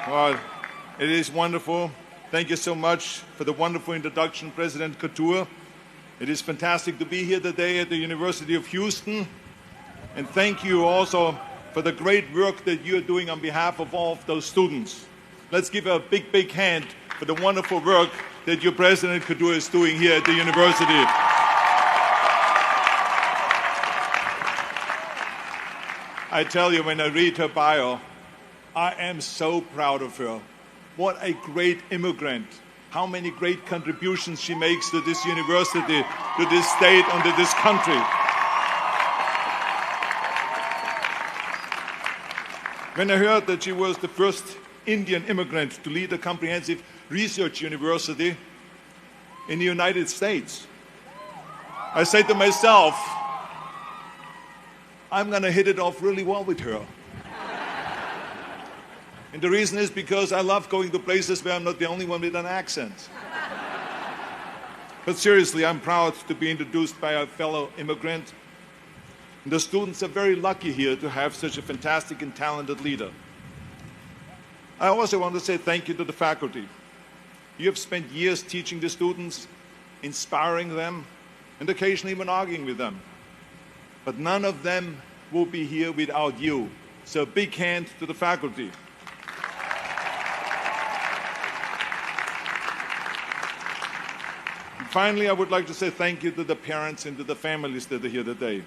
Well, it is wonderful. Thank you so much for the wonderful introduction, President Couture. It is fantastic to be here today at the University of Houston. And thank you also for the great work that you're doing on behalf of all of those students. Let's give a big, big hand for the wonderful work that your President Couture is doing here at the university. I tell you, when I read her bio, I am so proud of her. What a great immigrant. How many great contributions she makes to this university, to this state, and to this country. When I heard that she was the first Indian immigrant to lead a comprehensive research university in the United States, I said to myself, I'm going to hit it off really well with her. And the reason is because I love going to places where I'm not the only one with an accent. But seriously, I'm proud to be introduced by a fellow immigrant. And the students are very lucky here to have such a fantastic and talented leader. I also want to say thank you to the faculty. You have spent years teaching the students, inspiring them, and occasionally even arguing with them. But none of them will be here without you. So a big hand to the faculty. Finally, I would like to say thank you to the parents and to the families that are here today.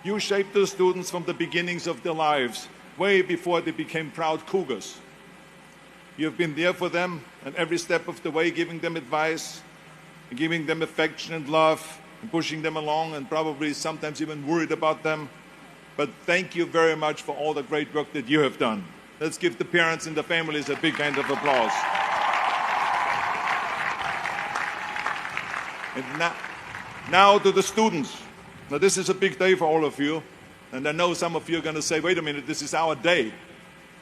You shaped the students from the beginnings of their lives, way before they became proud cougars. You have been there for them at every step of the way, giving them advice, and giving them affection and love, and pushing them along, and probably sometimes even worried about them. But thank you very much for all the great work that you have done. Let's give the parents and the families a big hand of applause. And now to the students. Now this is a big day for all of you. And I know some of you are going to say, wait a minute, this is our day.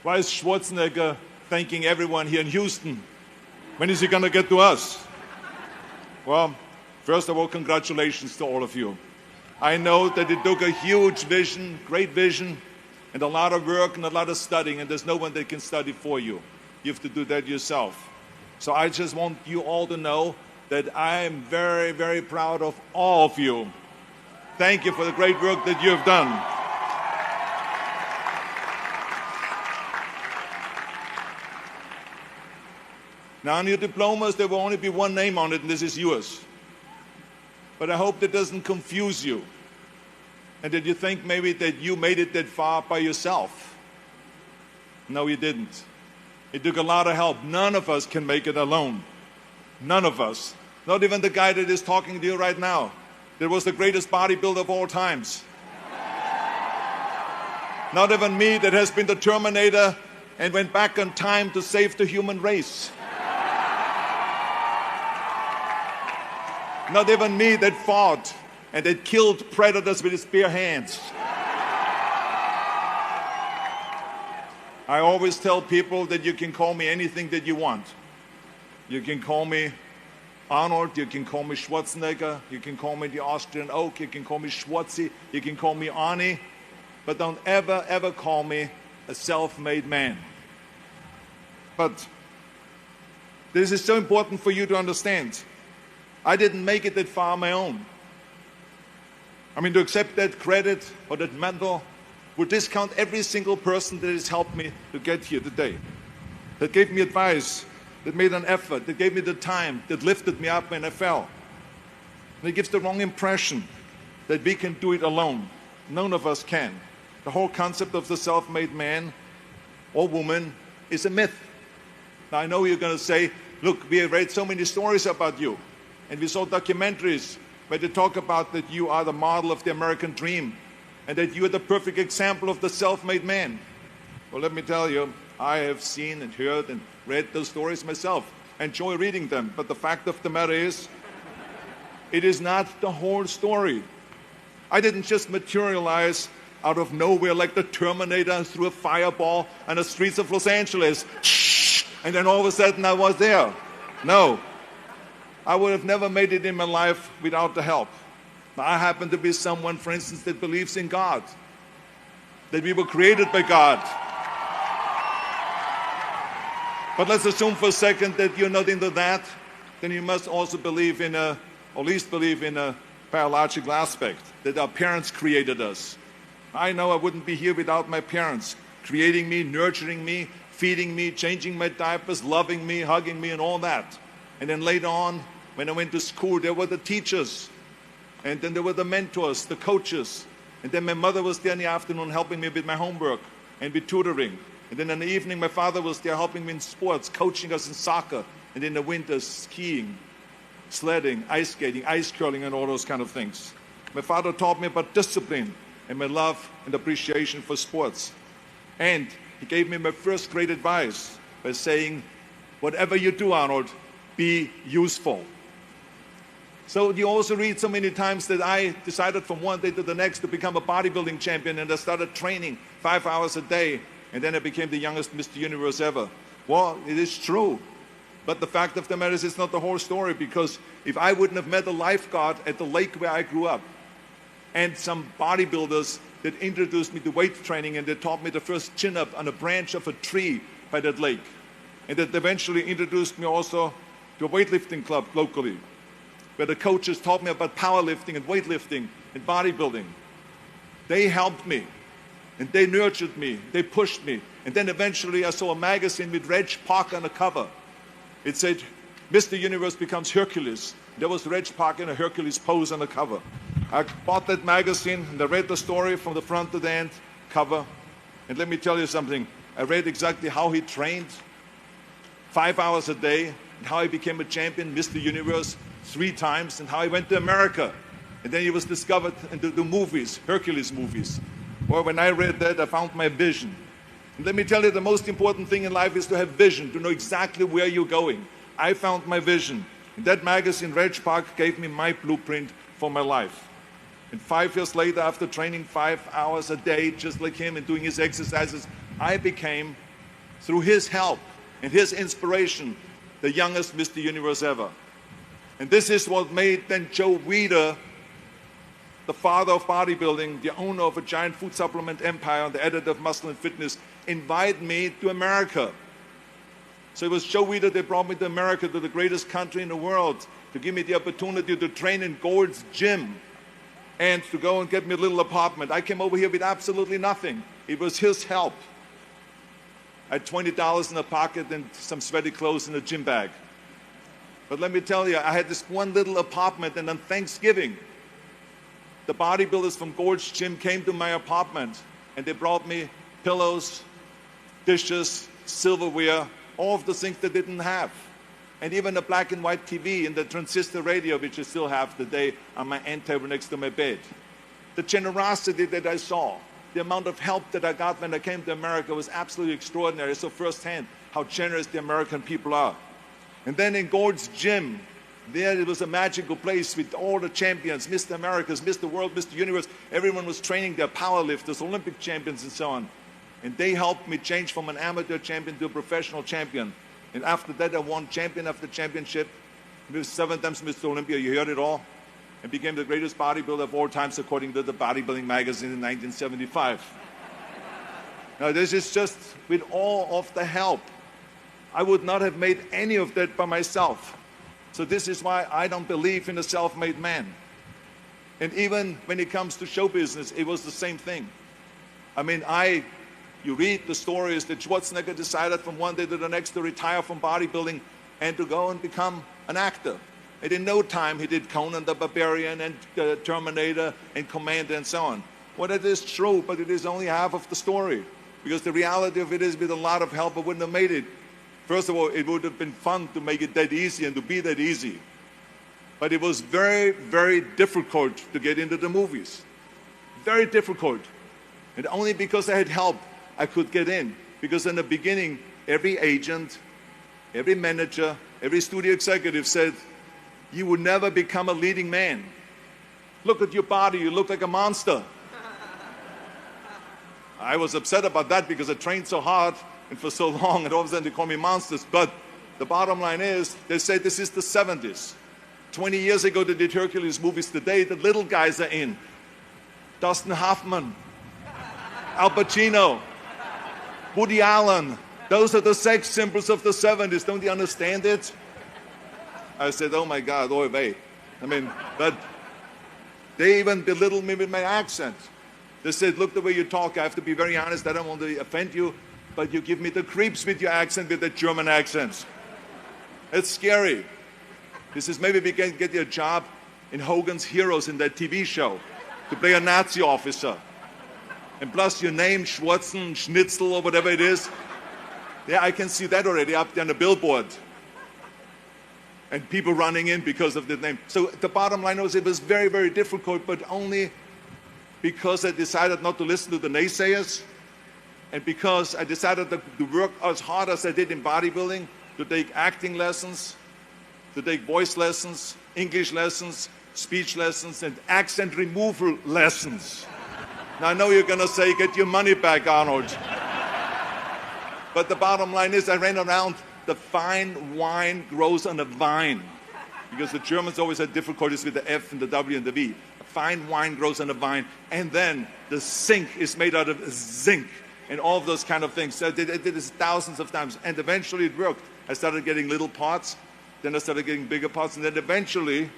Why is Schwarzenegger thanking everyone here in Houston? When is he going to get to us? Well, first of all, congratulations to all of you. I know that it took a huge vision, great vision, and a lot of work and a lot of studying, and there's no one that can study for you. You have to do that yourself. So I just want you all to know that I am very, very proud of all of you. Thank you for the great work that you have done. Now on your diplomas, there will only be one name on it, and this is yours. But I hope that doesn't confuse you, and that you think maybe that you made it that far by yourself. No, you didn't. It took a lot of help. None of us can make it alone. None of us. Not even the guy that is talking to you right now. That was the greatest bodybuilder of all times. Not even me that has been the Terminator and went back in time to save the human race. Not even me that fought and that killed predators with his bare hands. I always tell people that you can call me anything that you want. You can call me Arnold, you can call me Schwarzenegger, you can call me the Austrian Oak, you can call me Schwarzi, you can call me Arnie, but don't ever, ever call me a self-made man. But this is so important for you to understand. I didn't make it that far on my own. I mean, to accept that credit or that medal would discount every single person that has helped me to get here today, that gave me advice, that made an effort, that gave me the time, that lifted me up when I fell. And it gives the wrong impression that we can do it alone. None of us can. The whole concept of the self-made man or woman is a myth. Now I know you're going to say, look, we have read so many stories about you, and we saw documentaries where they talk about that you are the model of the American dream, and that you are the perfect example of the self-made man. Well, let me tell you, I have seen and heard and read those stories myself. I enjoy reading them, but the fact of the matter is, it is not the whole story. I didn't just materialize out of nowhere like the Terminator through a fireball on the streets of Los Angeles, and then all of a sudden I was there. No, I would have never made it in my life without the help. Now, I happen to be someone, for instance, that believes in God, that we were created by God. But let's assume for a second that you're not into that. Then you must also believe in or at least believe in a biological aspect, that our parents created us. I know I wouldn't be here without my parents, creating me, nurturing me, feeding me, changing my diapers, loving me, hugging me, and all that. And then later on, when I went to school, there were the teachers. And then there were the mentors, the coaches. And then my mother was there in the afternoon helping me with my homework and with tutoring. And then in the evening, my father was there helping me in sports, coaching us in soccer. And in the winter, skiing, sledding, ice skating, ice curling, and all those kind of things. My father taught me about discipline and my love and appreciation for sports. And he gave me my first great advice by saying, whatever you do, Arnold, be useful. So you also read so many times that I decided from one day to the next to become a bodybuilding champion, and I started training 5 hours a day, and then I became the youngest Mr. Universe ever. Well, it is true. But the fact of the matter is it's not the whole story, because if I wouldn't have met a lifeguard at the lake where I grew up, and some bodybuilders that introduced me to weight training, and they taught me the first chin-up on a branch of a tree by that lake, and that eventually introduced me also to a weightlifting club locally, where the coaches taught me about powerlifting and weightlifting and bodybuilding. They helped me, and they nurtured me, they pushed me. And then eventually I saw a magazine with Reg Parker on the cover. It said, Mr. Universe becomes Hercules. There was Reg Parker in a Hercules pose on the cover. I bought that magazine and I read the story from the front to the end cover. And let me tell you something. I read exactly how he trained 5 hours a day, and how he became a champion, Mr. Universe, 3 times, and how he went to America. And then he was discovered in the movies, Hercules movies. Well, when I read that, I found my vision. And let me tell you, the most important thing in life is to have vision, to know exactly where you're going. I found my vision. In that magazine, Reg Park gave me my blueprint for my life. And 5 years later, after training 5 hours a day, just like him, and doing his exercises, I became, through his help and his inspiration, the youngest Mr. Universe ever. And this is what made then Joe Weider, the father of bodybuilding, the owner of a giant food supplement empire, and the editor of Muscle and Fitness, invite me to America. So it was Joe Weider that brought me to America, to the greatest country in the world, to give me the opportunity to train in Gold's Gym and to go and get me a little apartment. I came over here with absolutely nothing. It was his help. I had $20 in a pocket and some sweaty clothes in a gym bag. But let me tell you, I had this one little apartment, and on Thanksgiving, the bodybuilders from Gold's Gym came to my apartment, and they brought me pillows, dishes, silverware, all of the things they didn't have. And even a black and white TV and the transistor radio, which I still have today on my end table next to my bed. The generosity that I saw, the amount of help that I got when I came to America was absolutely extraordinary. I saw firsthand how generous the American people are. And then in Gold's Gym, there it was a magical place with all the champions, Mr. Americas, Mr. World, Mr. Universe. Everyone was training their powerlifters, Olympic champions, and so on. And they helped me change from an amateur champion to a professional champion. And after that, I won champion after championship. I was 7 times Mr. Olympia, you heard it all. And became the greatest bodybuilder of all times, according to the Bodybuilding magazine in 1975. Now, this is just with all of the help. I would not have made any of that by myself. So this is why I don't believe in a self-made man. And even when it comes to show business, it was the same thing. I mean, you read the stories that Schwarzenegger decided from one day to the next to retire from bodybuilding and to go and become an actor. And in no time, he did Conan the Barbarian and Terminator and Commander and so on. Well, that is true, but it is only half of the story. Because the reality of it is, with a lot of help, I wouldn't have made it. First of all, it would have been fun to make it that easy and to be that easy. But it was very, very difficult to get into the movies. Very difficult. And only because I had help, I could get in. Because in the beginning, every agent, every manager, every studio executive said, you would never become a leading man. Look at your body, you look like a monster. I was upset about that because I trained so hard and for so long, and all of a sudden they call me monsters. But the bottom line is, they say this is the 70s. 20 years ago, they did Hercules movies. Today, the little guys are in. Dustin Hoffman, Al Pacino, Woody Allen, Those are the sex symbols of the 70s. Don't you understand it? I said, oh my God, oy vey. I mean, but they even belittled me with my accent. They said, look the way you talk. I have to be very honest. I don't want to offend you, but you give me the creeps with your accent, with the German accents. It's scary. He says, maybe we can get you a job in Hogan's Heroes in that TV show to play a Nazi officer. And plus your name, Schwarzen, Schnitzel, or whatever it is. Yeah, I can see that already up there on the billboard. And people running in because of the name. So the bottom line was it was very, very difficult, but only because I decided not to listen to the naysayers, and because I decided to work as hard as I did in bodybuilding, to take acting lessons, to take voice lessons, English lessons, speech lessons, and accent removal lessons. Now I know you're going to say, get your money back, Arnold. But the bottom line is I ran around, the fine wine grows on a vine. Because the Germans always had difficulties with the F and the W and the V. Fine wine grows on a vine, and then the sink is made out of zinc, and all of those kind of things. So I did this thousands of times, and eventually it worked. I started getting little parts, then I started getting bigger parts, and then eventually,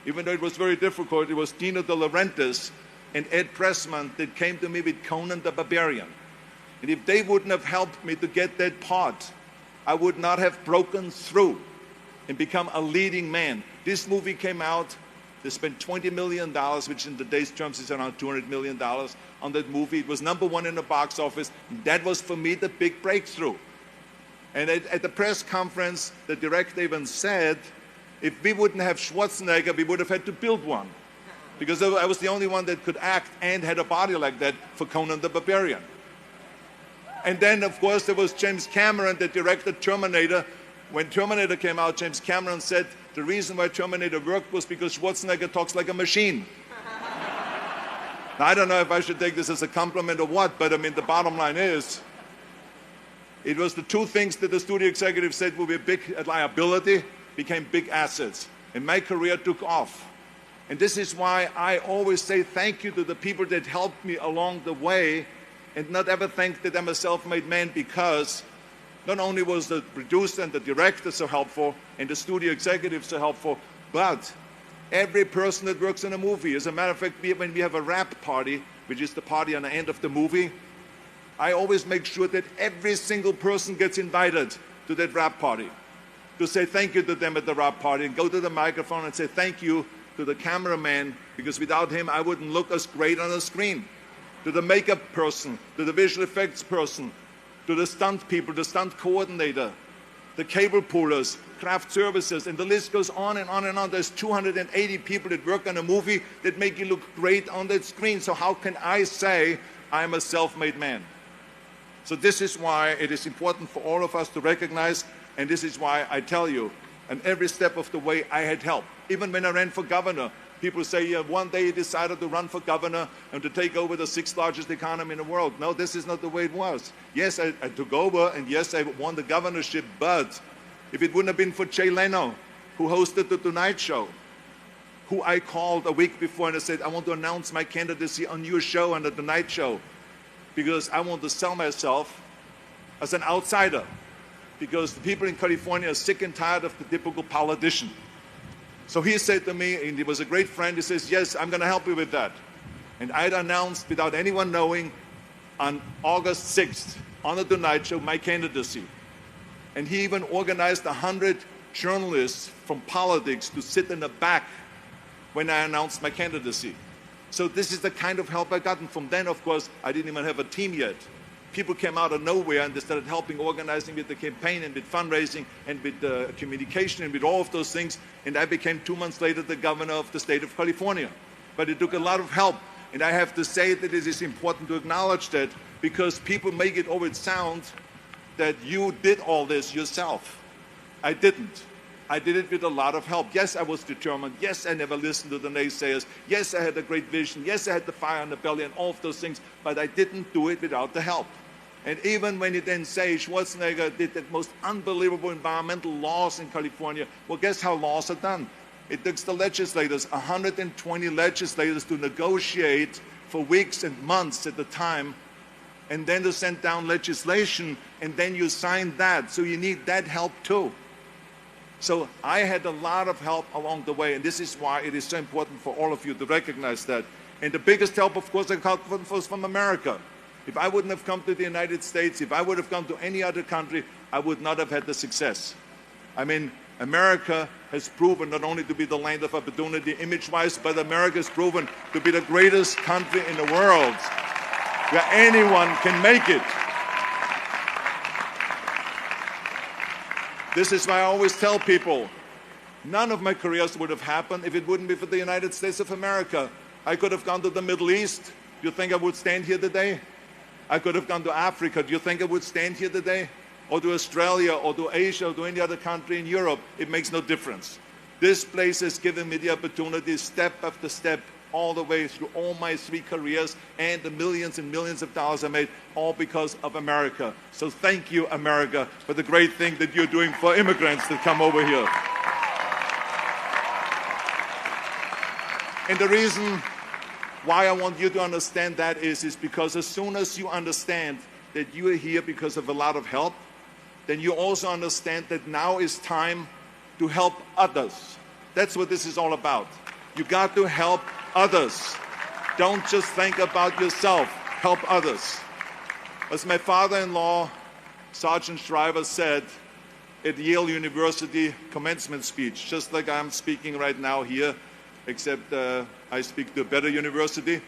even though it was very difficult, it was Dino De Laurentiis and Ed Pressman that came to me with Conan the Barbarian. And if they wouldn't have helped me to get that part, I would not have broken through and become a leading man. This movie came out, they spent $20 million, which in today's terms is around $200 million on that movie. It was #1 in the box office. That was for me the big breakthrough. And at the press conference, the director even said, if we wouldn't have Schwarzenegger, we would have had to build one. Because I was the only one that could act and had a body like that for Conan the Barbarian. And then, of course, there was James Cameron that directed Terminator. When Terminator came out, James Cameron said the reason why Terminator worked was because Schwarzenegger talks like a machine. Now, I don't know if I should take this as a compliment or what, but I mean, the bottom line is, it was the two things that the studio executive said would be a big liability, became big assets. And my career took off. And this is why I always say thank you to the people that helped me along the way, and not ever think that I'm a self-made man, because not only was the producer and the director so helpful and the studio executive so helpful, but every person that works in a movie. As a matter of fact, when we have a wrap party, which is the party on the end of the movie, I always make sure that every single person gets invited to that wrap party, to say thank you to them at the wrap party, and go to the microphone and say thank you to the cameraman, because without him I wouldn't look as great on the screen. To the makeup person, to the visual effects person, to the stunt people, the stunt coordinator, the cable pullers, craft services, and the list goes on and on and on. There's 280 people that work on a movie that make you look great on that screen. So how can I say I'm a self-made man? So this is why it is important for all of us to recognize, and this is why I tell you, and every step of the way I had help. Even when I ran for governor, people say, yeah, one day you decided to run for governor and to take over the 6th largest economy in the world. No, this is not the way it was. Yes, I took over, and yes, I won the governorship, but if it wouldn't have been for Jay Leno, who hosted the Tonight Show, who I called a week before and I said, I want to announce my candidacy on your show, on the Tonight Show, because I want to sell myself as an outsider, because the people in California are sick and tired of the typical politician. So he said to me, and he was a great friend, he says, yes, I'm going to help you with that. And I had announced, without anyone knowing, on August 6th, on the Tonight Show, my candidacy. And he even organized 100 journalists from politics to sit in the back when I announced my candidacy. So this is the kind of help I got. And from then, of course, I didn't even have a team yet. People came out of nowhere and they started helping, organizing with the campaign and with fundraising and with communication and with all of those things. And I became 2 months later the governor of the state of California. But it took a lot of help. And I have to say that it is important to acknowledge that, because people make it always sound that you did all this yourself. I didn't. I did it with a lot of help. Yes, I was determined. Yes, I never listened to the naysayers. Yes, I had a great vision. Yes, I had the fire in the belly and all of those things. But I didn't do it without the help. And even when you then say Schwarzenegger did the most unbelievable environmental laws in California, well, guess how laws are done? It takes the legislators, 120 legislators, to negotiate for weeks and months at a time and then to send down legislation, and then you sign that. So you need that help too. So I had a lot of help along the way, and this is why it is so important for all of you to recognize that. And the biggest help, of course, I got was from America. If I wouldn't have come to the United States, if I would have gone to any other country, I would not have had the success. I mean, America has proven not only to be the land of opportunity image-wise, but America has proven to be the greatest country in the world where anyone can make it. This is why I always tell people, none of my careers would have happened if it wouldn't be for the United States of America. I could have gone to the Middle East. Do you think I would stand here today? I could have gone to Africa. Do you think I would stand here today? Or to Australia, or to Asia, or to any other country in Europe? It makes no difference. This place has given me the opportunity, step after step, all the way through all my 3 careers and the millions and millions of dollars I made, all because of America. So thank you, America, for the great thing that you're doing for immigrants that come over here. And the reason why I want you to understand that is because as soon as you understand that you are here because of a lot of help, then you also understand that now is time to help others. That's what this is all about. You got to help others. Don't just think about yourself. Help others. As my father-in-law, Sergeant Shriver, said at Yale University commencement speech, just like I'm speaking right now here, except I speak to a better university.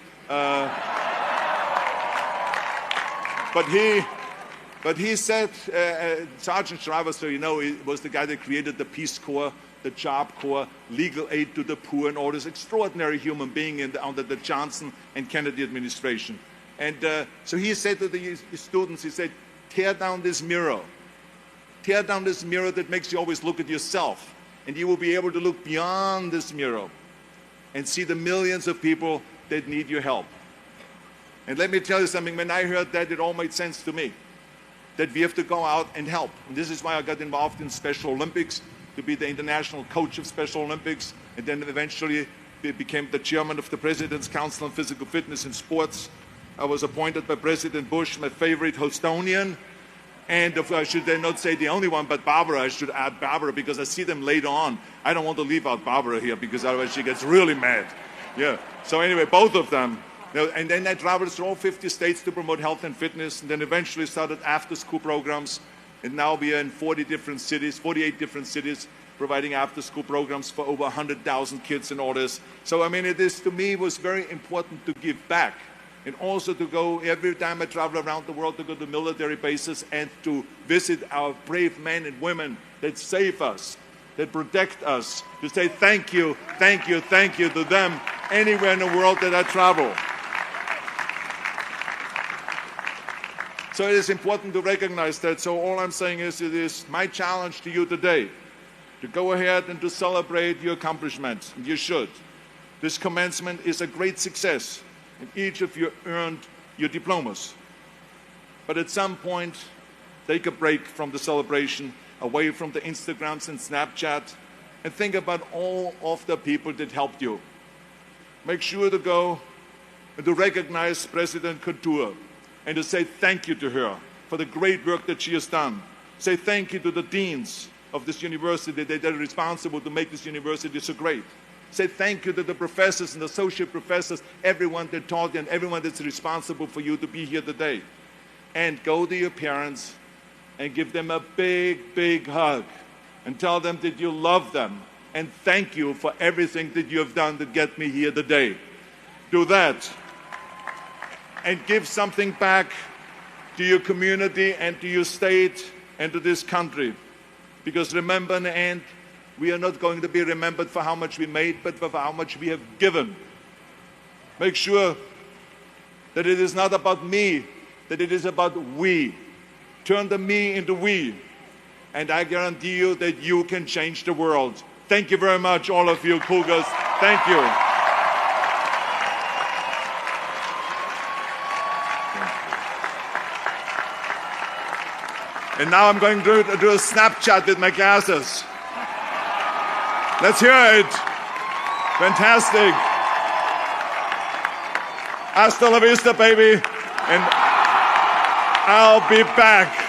But he said, Sergeant Shriver, so you know, he was the guy that created the Peace Corps, the Job Corps, legal aid to the poor, and all this extraordinary human being under the Johnson and Kennedy administration. And so he said to the students, he said, tear down this mirror. Tear down this mirror that makes you always look at yourself. And you will be able to look beyond this mirror and see the millions of people that need your help. And let me tell you something, when I heard that, it all made sense to me, that we have to go out and help. And this is why I got involved in Special Olympics, to be the international coach of Special Olympics, and then eventually became the chairman of the President's Council on Physical Fitness and Sports. I was appointed by President Bush, my favorite Houstonian, and I should then not say the only one, but Barbara. I should add Barbara because I see them later on. I don't want to leave out Barbara here because otherwise she gets really mad. Yeah. So anyway, both of them. And then I traveled through all 50 states to promote health and fitness, and then eventually started after-school programs. And now we are in 48 different cities, providing after-school programs for over 100,000 kids and all this. So I mean, to me, was very important to give back. And also to go, every time I travel around the world, to go to military bases and to visit our brave men and women that save us, that protect us, to say thank you, thank you, thank you to them anywhere in the world that I travel. So it is important to recognize that. So all I'm saying is, it is my challenge to you today to go ahead and to celebrate your accomplishments. And you should. This commencement is a great success. And each of you earned your diplomas. But at some point, take a break from the celebration, away from the Instagrams and Snapchat, and think about all of the people that helped you. Make sure to go and to recognize President Couture and to say thank you to her for the great work that she has done. Say thank you to the deans of this university that are responsible to make this university so great. Say thank you to the professors and associate professors, everyone that taught you and everyone that's responsible for you to be here today. And go to your parents and give them a big, big hug and tell them that you love them and thank you for everything that you have done to get me here today. Do that and give something back to your community and to your state and to this country. Because remember, in the end, we are not going to be remembered for how much we made, but for how much we have given. Make sure that it is not about me, that it is about we. Turn the me into we. And I guarantee you that you can change the world. Thank you very much, all of you Cougars. Thank you. And now I'm going to do a Snapchat with my glasses. Let's hear it. Fantastic. Hasta la vista, baby. And I'll be back.